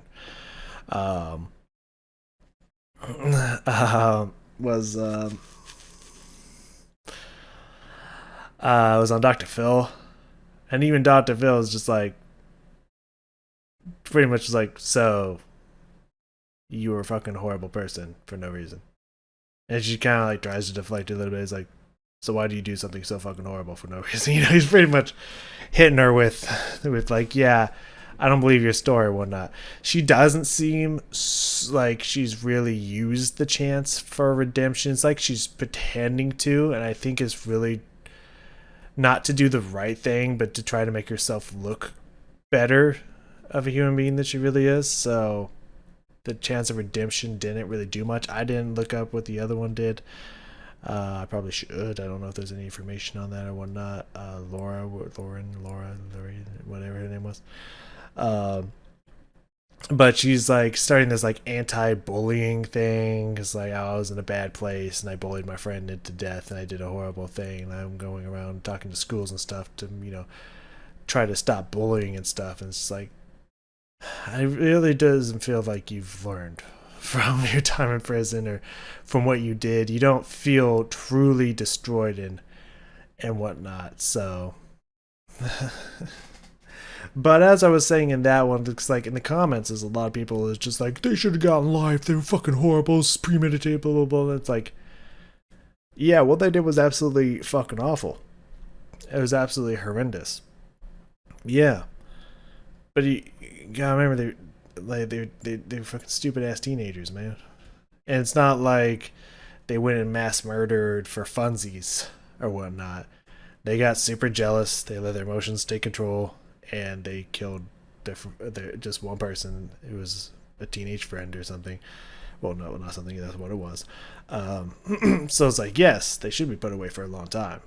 Was on Dr. Phil, and even Dr. Phil is just like pretty much just like, so you were a fucking horrible person for no reason. And she kind of like tries to deflect it a little bit. It's like, so why do you do something so fucking horrible for no reason? You know, he's pretty much hitting her with like, yeah, I don't believe your story or whatnot. She doesn't seem like she's really used the chance for redemption. It's like she's pretending to, and I think it's really not to do the right thing, but to try to make herself look better of a human being that she really is. So the chance of redemption didn't really do much. I didn't look up what the other one did. I probably should. I don't know if there's any information on that or whatnot. Laura, whatever her name was. but she's like starting this like anti-bullying thing because like, oh, I was in a bad place and I bullied my friend into death and I did a horrible thing and I'm going around talking to schools and stuff to try to stop bullying and stuff. And it's like, it really doesn't feel like you've learned from your time in prison or from what you did. You don't feel truly destroyed and whatnot. So, but as I was saying in that one, it's like in the comments, there's a lot of people is just like they should have gotten life. They were fucking horrible, premeditated, blah blah blah. And it's like, yeah, what they did was absolutely fucking awful. It was absolutely horrendous. Yeah, but you gotta remember they're fucking stupid ass teenagers, man. And it's not like they went and mass murdered for funsies or whatnot. They got super jealous. They let their emotions take control, and they killed their just one person who was a teenage friend or something. Well, no, not something. That's what it was. So it's like, yes, they should be put away for a long time.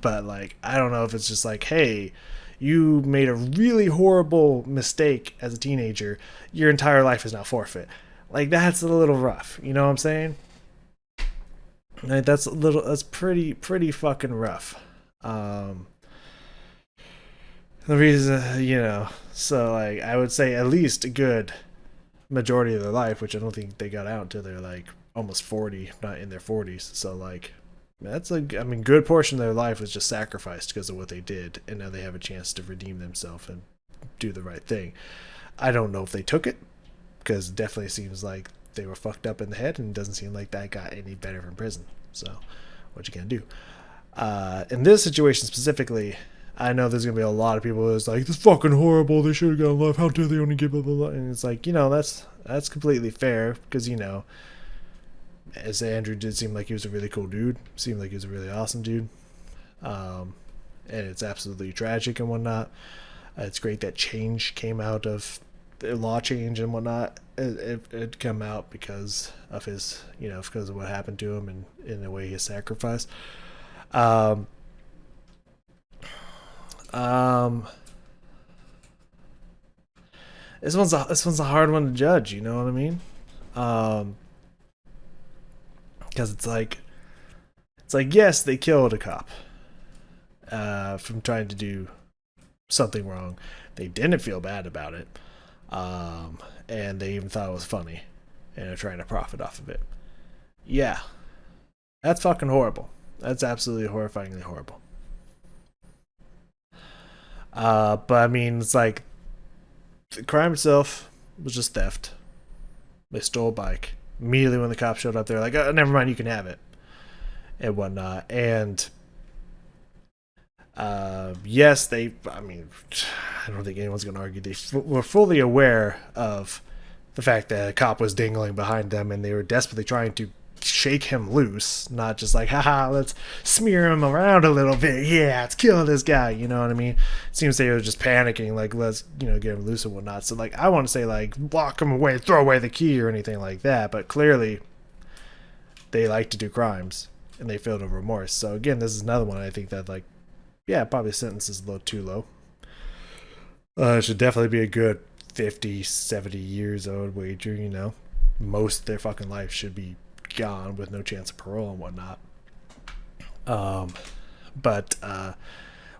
But like, I don't know if it's just like, hey, you made a really horrible mistake as a teenager. Your entire life is now forfeit. Like that's a little rough. You know what I'm saying? Like, that's pretty fucking rough. Um, the reason, so like I would say at least a good majority of their life, which I don't think they got out until they're like almost 40, not in their 40s. So like that's good portion of their life was just sacrificed because of what they did, and now they have a chance to redeem themselves and do the right thing. I don't know if they took it because it definitely seems like they were fucked up in the head, and it doesn't seem like that got any better from prison. So what you gonna do? In this situation specifically, I know there's gonna be a lot of people who's like, "This is fucking horrible. They should have gotten life. How dare they only give blah blah blah?" And it's like, that's completely fair because as Andrew did seem like he was a really cool dude. Seemed like he was a really awesome dude. And it's absolutely tragic and whatnot. It's great that change came out of the law change and whatnot. It come out because of his, because of what happened to him and in the way he sacrificed. Um, um, this one's a hard one to judge. You know what I mean? Because it's like yes, they killed a cop from trying to do something wrong. They didn't feel bad about it, and they even thought it was funny, and are trying to profit off of it. Yeah, that's fucking horrible. That's absolutely horrifyingly horrible. But I mean, it's like the crime itself was just theft. They stole a bike. Immediately when the cops showed up, they're like, oh, never mind, you can have it. And whatnot. And yes, I mean, I don't think anyone's going to argue. They were fully aware of the fact that a cop was dangling behind them and they were desperately trying to shake him loose, not just like, haha, let's smear him around a little bit. Yeah, let's kill this guy. You know what I mean? It seems they were just panicking, like, let's, get him loose and whatnot. So, like, I want to say, like, lock him away, throw away the key or anything like that. But clearly, they like to do crimes and they feel no remorse. So, again, this is another one I think that, like, yeah, probably sentence is a little too low. It should definitely be a good 50, 70 years old wager. Most of their fucking life should be gone with no chance of parole and whatnot. But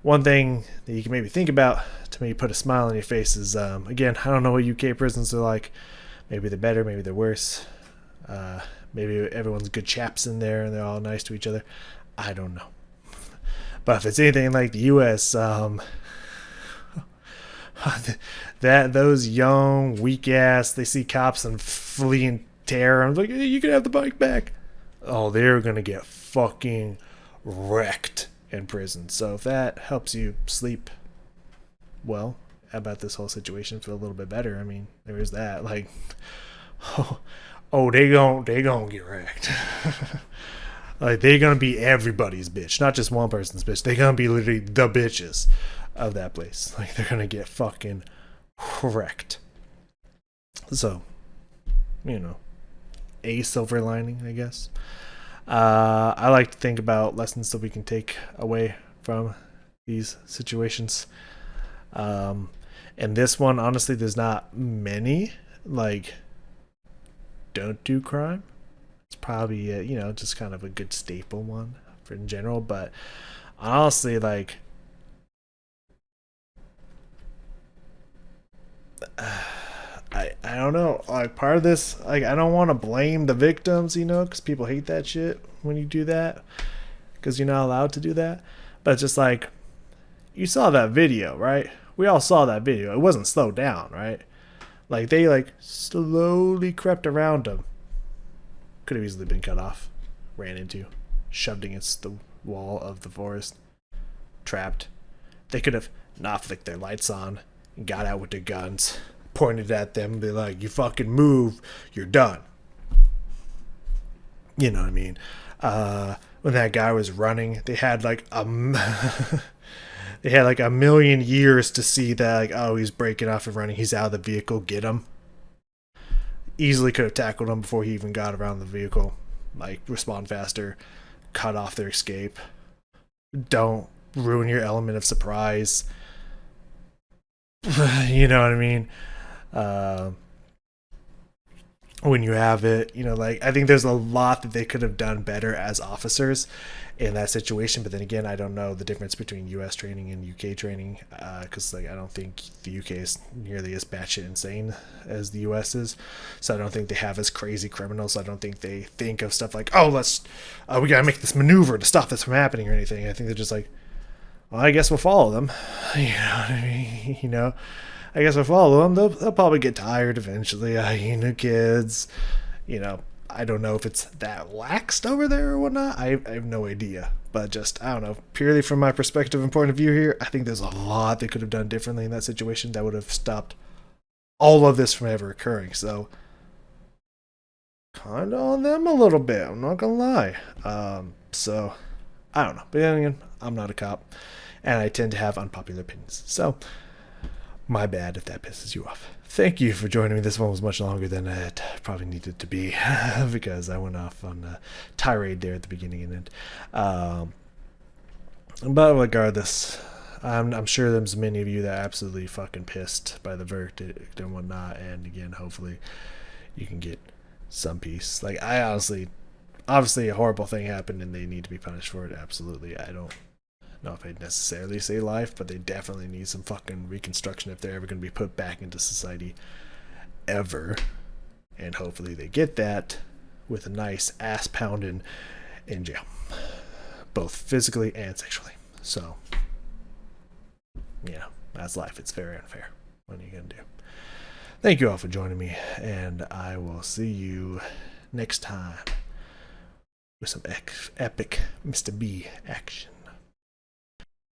one thing that you can maybe think about to maybe put a smile on your face is, again, I don't know what UK prisons are like. Maybe they're better, maybe they're worse. Maybe everyone's good chaps in there and they're all nice to each other. I don't know. But if it's anything like the US, that those young, weak ass, they see cops and flee in terror. I'm like, hey, you can have the bike back. Oh, they're gonna get fucking wrecked in prison. So if that helps you sleep well about this whole situation, feel a little bit better, I mean, there is that. Like, they gonna get wrecked. Like, they're gonna be everybody's bitch, not just one person's bitch. They're gonna be literally the bitches of that place. Like, they're gonna get fucking wrecked. So, a silver lining, I guess. I like to think about lessons that we can take away from these situations. And this one, honestly, there's not many like don't do crime. It's probably just kind of a good staple one for in general. But honestly, like I don't know. Like part of this, like I don't want to blame the victims, because people hate that shit when you do that, because you're not allowed to do that. But it's just like you saw that video, right? We all saw that video. It wasn't slowed down, right? Like they like slowly crept around him. Could have easily been cut off, ran into, shoved against the wall of the forest, trapped. They could have not flicked their lights on and got out with their guns, pointed at them, and be like, "You fucking move, you're done." You know what I mean? When that guy was running, they had like they had like a million years to see that, like, oh, he's breaking off and running, he's out of the vehicle, get him. Easily could have tackled him before he even got around the vehicle. Like, respond faster, cut off their escape. Don't ruin your element of surprise. You know what I mean? When you have it, like, I think there's a lot that they could have done better as officers in that situation. But then again, I don't know the difference between US training and UK training, because like I don't think the UK is nearly as batshit insane as the US is. So I don't think they have as crazy criminals. I don't think they think of stuff like, oh, we gotta make this maneuver to stop this from happening or anything. I think they're just like, well, I guess we'll follow them. You know what I mean? I guess we'll follow them. They'll probably get tired eventually. Kids. I don't know if it's that laxed over there or whatnot. I have no idea. But just, I don't know, purely from my perspective and point of view here, I think there's a lot they could have done differently in that situation that would have stopped all of this from ever occurring. So, kind of on them a little bit. I'm not going to lie. So, I don't know. But then again, I'm not a cop. And I tend to have unpopular opinions. So, my bad if that pisses you off. Thank you for joining me. This one was much longer than it probably needed to be because I went off on a tirade there at the beginning and end. But regardless, I'm sure there's many of you that are absolutely fucking pissed by the verdict and whatnot. And again, hopefully you can get some peace. Like, I obviously a horrible thing happened and they need to be punished for it. Absolutely. I don't know if I'd necessarily say life, but they definitely need some fucking reconstruction if they're ever going to be put back into society ever. And hopefully they get that with a nice ass pounding in jail, both physically and sexually. So, that's life. It's very unfair. What are you going to do? Thank you all for joining me, and I will see you next time with some epic Mr. B action.